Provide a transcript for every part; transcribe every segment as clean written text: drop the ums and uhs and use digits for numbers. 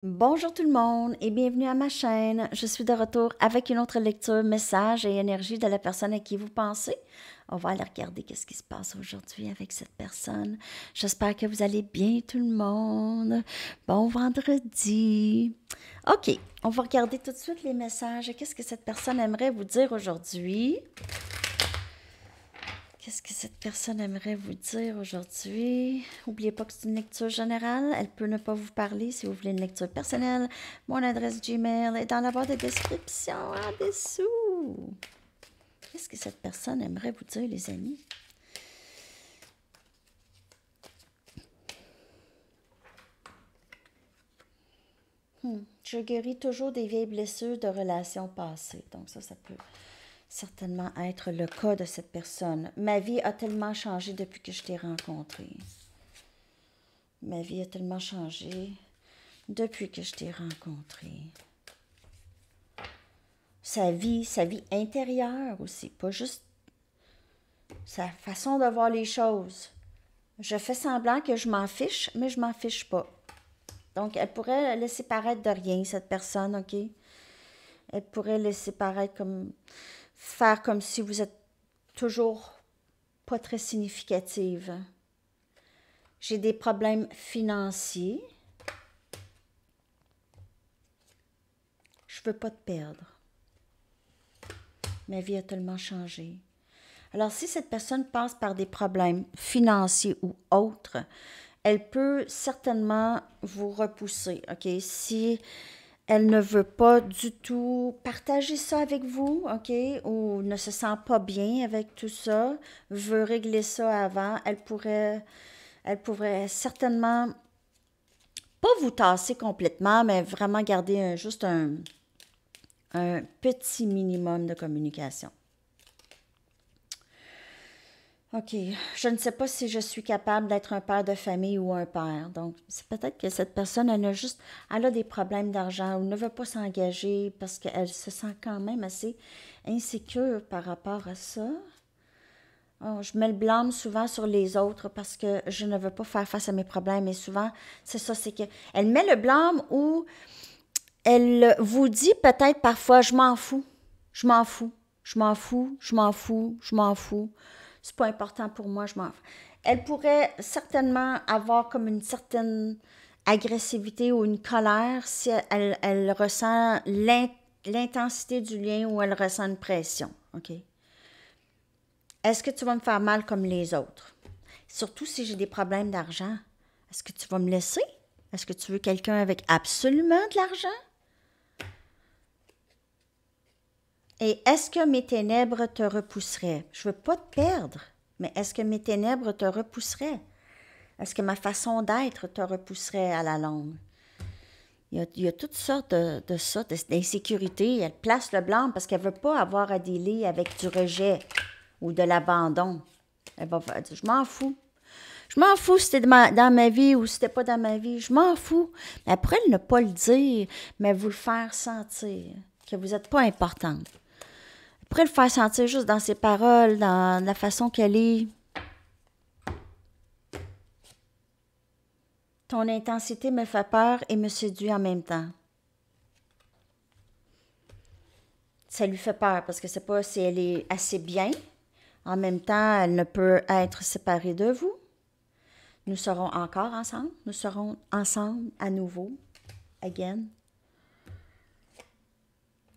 Bonjour tout le monde et bienvenue à ma chaîne. Je suis de retour avec une autre lecture, message et énergie de la personne à qui vous pensez. On va aller regarder qu'est-ce qui se passe aujourd'hui avec cette personne. J'espère que vous allez bien tout le monde. Bon vendredi. OK, on va regarder tout de suite les messages. Qu'est-ce que cette personne aimerait vous dire aujourd'hui? Qu'est-ce que cette personne aimerait vous dire aujourd'hui? N'oubliez pas que c'est une lecture générale. Elle peut ne pas vous parler si vous voulez une lecture personnelle. Mon adresse Gmail est dans la barre de description en dessous. Qu'est-ce que cette personne aimerait vous dire, les amis? Je guéris toujours des vieilles blessures de relations passées. Donc ça peut certainement être le cas de cette personne. Ma vie a tellement changé depuis que je t'ai rencontré. Ma vie a tellement changé depuis que je t'ai rencontré. Sa vie intérieure aussi, pas juste sa façon de voir les choses. Je fais semblant que je m'en fiche, mais je m'en fiche pas. Donc, elle pourrait laisser paraître de rien, cette personne, OK? Elle pourrait laisser paraître comme... faire comme si vous êtes toujours pas très significative. J'ai des problèmes financiers. Je veux pas te perdre. Ma vie a tellement changé. Alors, si cette personne passe par des problèmes financiers ou autres, elle peut certainement vous repousser, OK? Si elle ne veut pas du tout partager ça avec vous, OK? Ou ne se sent pas bien avec tout ça, veut régler ça avant, elle pourrait certainement pas vous tasser complètement, mais vraiment garder juste un petit minimum de communication. OK. Je ne sais pas si je suis capable d'être un père de famille ou un père. Donc, c'est peut-être que cette personne, elle a des problèmes d'argent ou ne veut pas s'engager parce qu'elle se sent quand même assez insécure par rapport à ça. Oh, je mets le blâme souvent sur les autres parce que je ne veux pas faire face à mes problèmes. Et souvent, c'est ça, c'est que elle met le blâme ou elle vous dit peut-être parfois, je m'en fous, je m'en fous, je m'en fous, je m'en fous, je m'en fous. C'est pas important pour moi, je m'en fous. Elle pourrait certainement avoir comme une certaine agressivité ou une colère si elle ressent l'intensité du lien ou elle ressent une pression. OK? Est-ce que tu vas me faire mal comme les autres? Surtout si j'ai des problèmes d'argent. Est-ce que tu vas me laisser? Est-ce que tu veux quelqu'un avec absolument de l'argent? Et est-ce que mes ténèbres te repousseraient? Je ne veux pas te perdre, mais est-ce que mes ténèbres te repousseraient? Est-ce que ma façon d'être te repousserait à la longue? Il y a toutes sortes de ça, d'insécurité. Elle place le blanc parce qu'elle ne veut pas avoir à dealer avec du rejet ou de l'abandon. Elle va dire, je m'en fous. Je m'en fous si c'était dans ma vie ou si c'était pas dans ma vie. Je m'en fous. Mais après, elle ne pas le dire, mais vous le faire sentir que vous n'êtes pas importante. Après, le faire sentir juste dans ses paroles, dans la façon qu'elle est. Ton intensité me fait peur et me séduit en même temps. Ça lui fait peur parce que c'est pas si elle est assez bien. En même temps, elle ne peut être séparée de vous. Nous serons encore ensemble. Nous serons ensemble à nouveau. Again.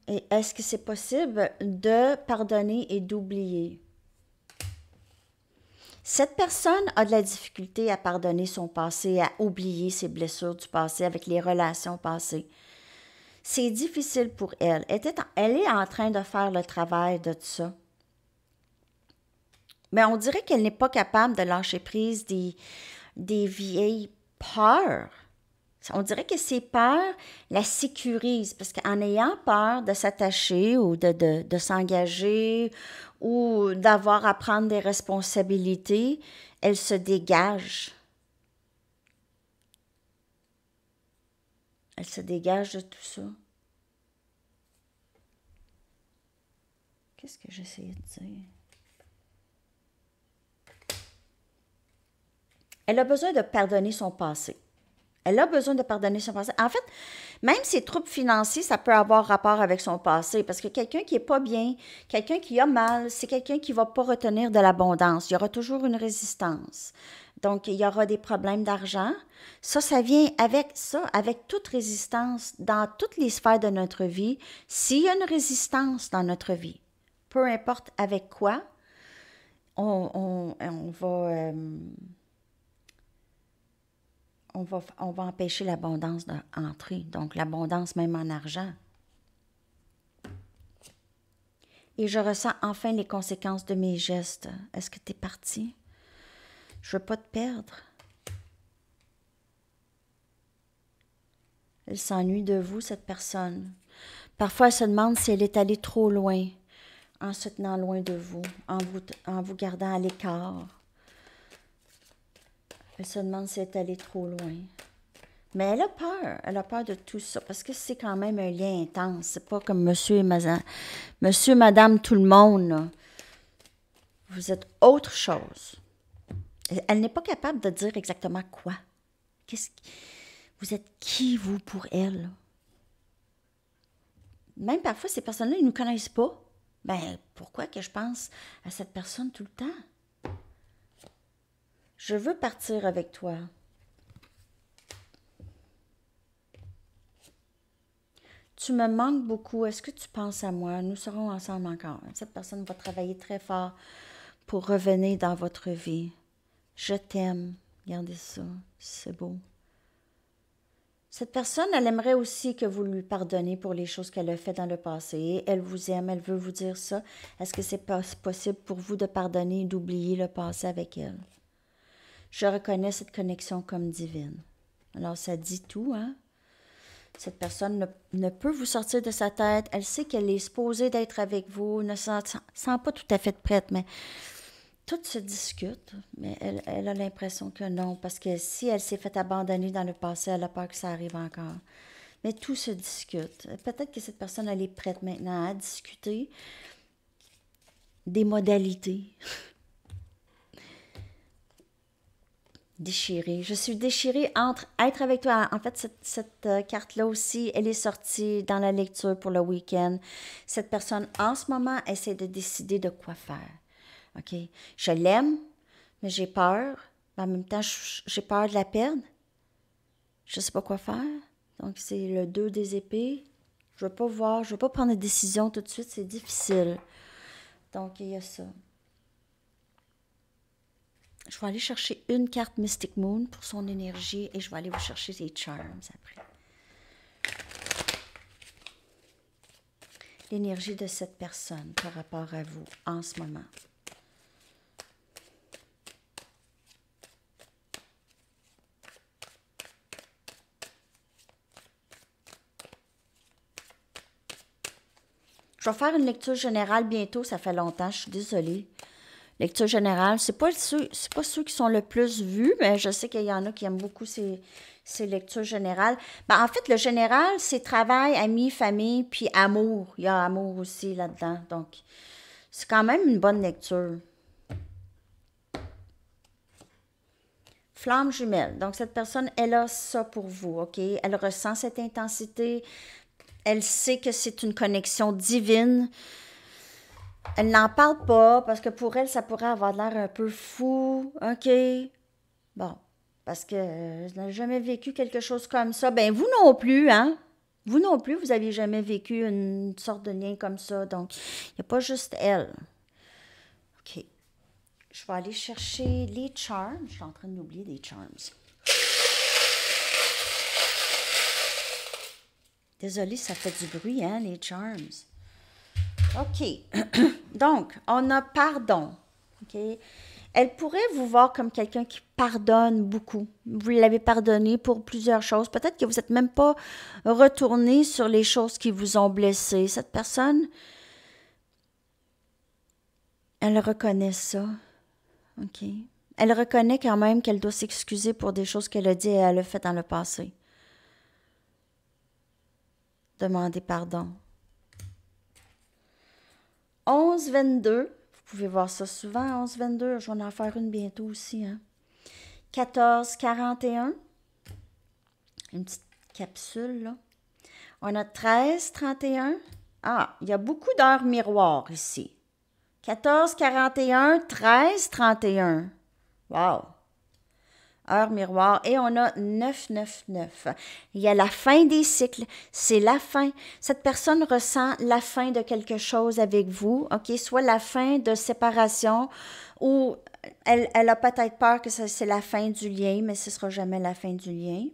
Et est-ce que c'est possible de pardonner et d'oublier? Cette personne a de la difficulté à pardonner son passé, à oublier ses blessures du passé avec les relations passées. C'est difficile pour elle. Elle est en train de faire le travail de tout ça. Mais on dirait qu'elle n'est pas capable de lâcher prise des vieilles peurs. On dirait que ces peurs la sécurisent parce qu'en ayant peur de s'attacher ou de s'engager ou d'avoir à prendre des responsabilités, elle se dégage. Elle se dégage de tout ça. Qu'est-ce que j'essayais de dire? Elle a besoin de pardonner son passé. Elle a besoin de pardonner son passé. En fait, même ses troubles financiers, ça peut avoir rapport avec son passé. Parce que quelqu'un qui n'est pas bien, quelqu'un qui a mal, c'est quelqu'un qui ne va pas retenir de l'abondance. Il y aura toujours une résistance. Donc, il y aura des problèmes d'argent. Ça vient avec ça, avec toute résistance dans toutes les sphères de notre vie. S'il y a une résistance dans notre vie, peu importe avec quoi, on va... on va empêcher l'abondance d'entrer, donc l'abondance même en argent. Et je ressens enfin les conséquences de mes gestes. Est-ce que tu es parti? Je ne veux pas te perdre. Elle s'ennuie de vous, cette personne. Parfois, elle se demande si elle est allée trop loin en se tenant loin de vous, en vous gardant à l'écart. Elle se demande si elle est allée trop loin. Mais elle a peur de tout ça, parce que c'est quand même un lien intense. C'est pas comme monsieur et madame, tout le monde, là. Vous êtes autre chose. Elle n'est pas capable de dire exactement quoi. Vous êtes qui, vous, pour elle? Même parfois, ces personnes-là, ils ne nous connaissent pas. Ben, pourquoi que je pense à cette personne tout le temps? Je veux partir avec toi. Tu me manques beaucoup. Est-ce que tu penses à moi? Nous serons ensemble encore. Cette personne va travailler très fort pour revenir dans votre vie. Je t'aime. Regardez ça. C'est beau. Cette personne, elle aimerait aussi que vous lui pardonniez pour les choses qu'elle a faites dans le passé. Elle vous aime, elle veut vous dire ça. Est-ce que c'est possible pour vous de pardonner et d'oublier le passé avec elle? Je reconnais cette connexion comme divine. Alors, ça dit tout, hein? Cette personne ne peut vous sortir de sa tête. Elle sait qu'elle est supposée d'être avec vous, ne se sent pas tout à fait prête, mais tout se discute. Mais elle a l'impression que non, parce que si elle s'est fait abandonner dans le passé, elle a peur que ça arrive encore. Mais tout se discute. Peut-être que cette personne, elle est prête maintenant à discuter des modalités. Déchirée. Je suis déchirée entre être avec toi. En fait, cette carte-là aussi, elle est sortie dans la lecture pour le week-end. Cette personne, en ce moment, essaie de décider de quoi faire. OK? Je l'aime, mais j'ai peur. En même temps, j'ai peur de la perdre. Je ne sais pas quoi faire. Donc, c'est le 2 des épées. Je ne veux pas voir, je ne veux pas prendre de décision tout de suite. C'est difficile. Donc, il y a ça. Je vais aller chercher une carte Mystic Moon pour son énergie et je vais aller vous chercher les charms après. L'énergie de cette personne par rapport à vous en ce moment. Je vais faire une lecture générale bientôt, ça fait longtemps, je suis désolée. Lecture générale, c'est pas ceux qui sont le plus vus, mais je sais qu'il y en a qui aiment beaucoup ces lectures générales. Ben, en fait, le général, c'est travail, amis, famille, puis amour. Il y a amour aussi là-dedans. Donc, c'est quand même une bonne lecture. Flamme jumelle. Donc, cette personne, elle a ça pour vous, OK? Elle ressent cette intensité. Elle sait que c'est une connexion divine. Elle n'en parle pas parce que pour elle, ça pourrait avoir l'air un peu fou. OK? Bon. Parce que je n'ai jamais vécu quelque chose comme ça. Ben, vous non plus, hein? Vous non plus, vous n'aviez jamais vécu une sorte de lien comme ça. Donc, il n'y a pas juste elle. OK. Je vais aller chercher les charms. Je suis en train d'oublier les charms. Désolée, ça fait du bruit, hein, les charms. OK. Donc, on a pardon. OK. Elle pourrait vous voir comme quelqu'un qui pardonne beaucoup. Vous l'avez pardonné pour plusieurs choses. Peut-être que vous n'êtes même pas retourné sur les choses qui vous ont blessé. Cette personne, elle reconnaît ça. OK. Elle reconnaît quand même qu'elle doit s'excuser pour des choses qu'elle a dit et elle a fait dans le passé. Demandez pardon. 11-22. Vous pouvez voir ça souvent, 11-22. Je vais en faire une bientôt aussi. Hein. 14-41. Une petite capsule, là. On a 13, 31. Ah, il y a beaucoup d'heures miroirs ici. 14, 41, 13, 31. Wow! Heure miroir. Et on a 9, 9, 9. Il y a la fin des cycles. C'est la fin. Cette personne ressent la fin de quelque chose avec vous, OK? Soit la fin de séparation ou elle a peut-être peur que c'est la fin du lien, mais ce ne sera jamais la fin du lien.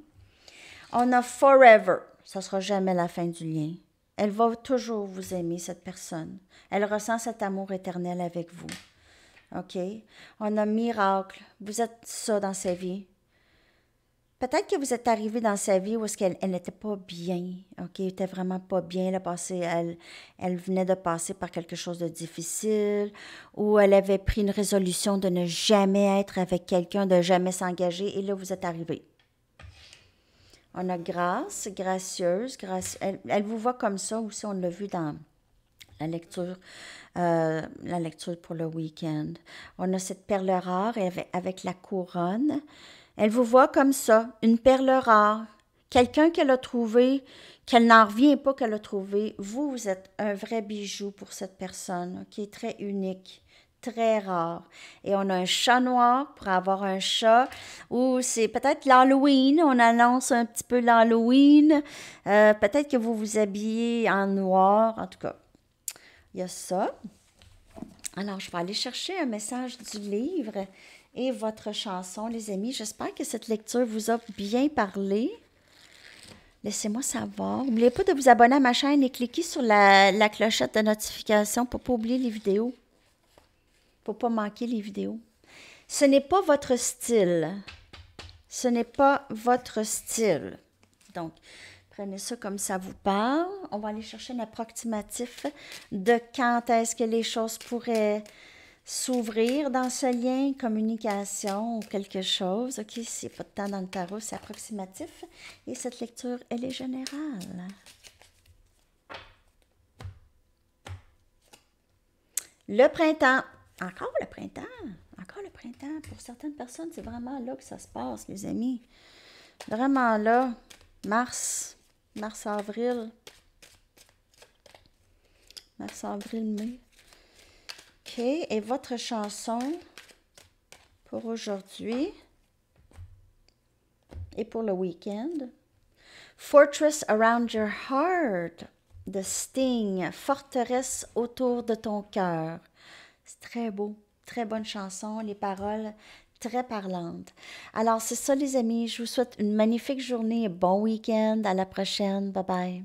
On a forever. Ça ne sera jamais la fin du lien. Elle va toujours vous aimer, cette personne. Elle ressent cet amour éternel avec vous. OK? On a miracle. Vous êtes ça dans sa vie. Peut-être que vous êtes arrivé dans sa vie où est-ce qu'elle n'était pas bien. OK? Elle n'était vraiment pas bien. Elle venait de passer par quelque chose de difficile ou elle avait pris une résolution de ne jamais être avec quelqu'un, de jamais s'engager. Et là, vous êtes arrivé. On a grâce, gracieuse. Elle vous voit comme ça aussi. On l'a vu dans la lecture pour le week-end. On a cette perle rare avec la couronne. Elle vous voit comme ça, une perle rare. Quelqu'un qu'elle a trouvé, qu'elle n'en revient pas qu'elle a trouvé. Vous êtes un vrai bijou pour cette personne, qui est très unique, très rare. Et on a un chat noir pour avoir un chat. Ou c'est peut-être l'Halloween, on annonce un petit peu l'Halloween. Peut-être que vous vous habillez en noir, en tout cas. Il y a ça. Alors, je vais aller chercher un message du livre et votre chanson, les amis. J'espère que cette lecture vous a bien parlé. Laissez-moi savoir. N'oubliez pas de vous abonner à ma chaîne et cliquer sur la clochette de notification pour ne pas oublier les vidéos. Pour ne pas manquer les vidéos. Ce n'est pas votre style. Ce n'est pas votre style. Donc, prenez ça comme ça vous parle. On va aller chercher un approximatif de quand est-ce que les choses pourraient s'ouvrir dans ce lien, communication ou quelque chose. OK, s'il n'y a pas de temps dans le tarot, c'est approximatif. Et cette lecture, elle est générale. Le printemps. Encore le printemps. Encore le printemps. Pour certaines personnes, c'est vraiment là que ça se passe, les amis. Vraiment là. Mars, avril. Mars, avril, mai. OK. Et votre chanson pour aujourd'hui et pour le week-end. Fortress around your heart de Sting. Forteresse autour de ton cœur. C'est très beau. Très bonne chanson. Les paroles très parlantes. Alors, c'est ça, les amis. Je vous souhaite une magnifique journée et bon week-end. À la prochaine. Bye bye.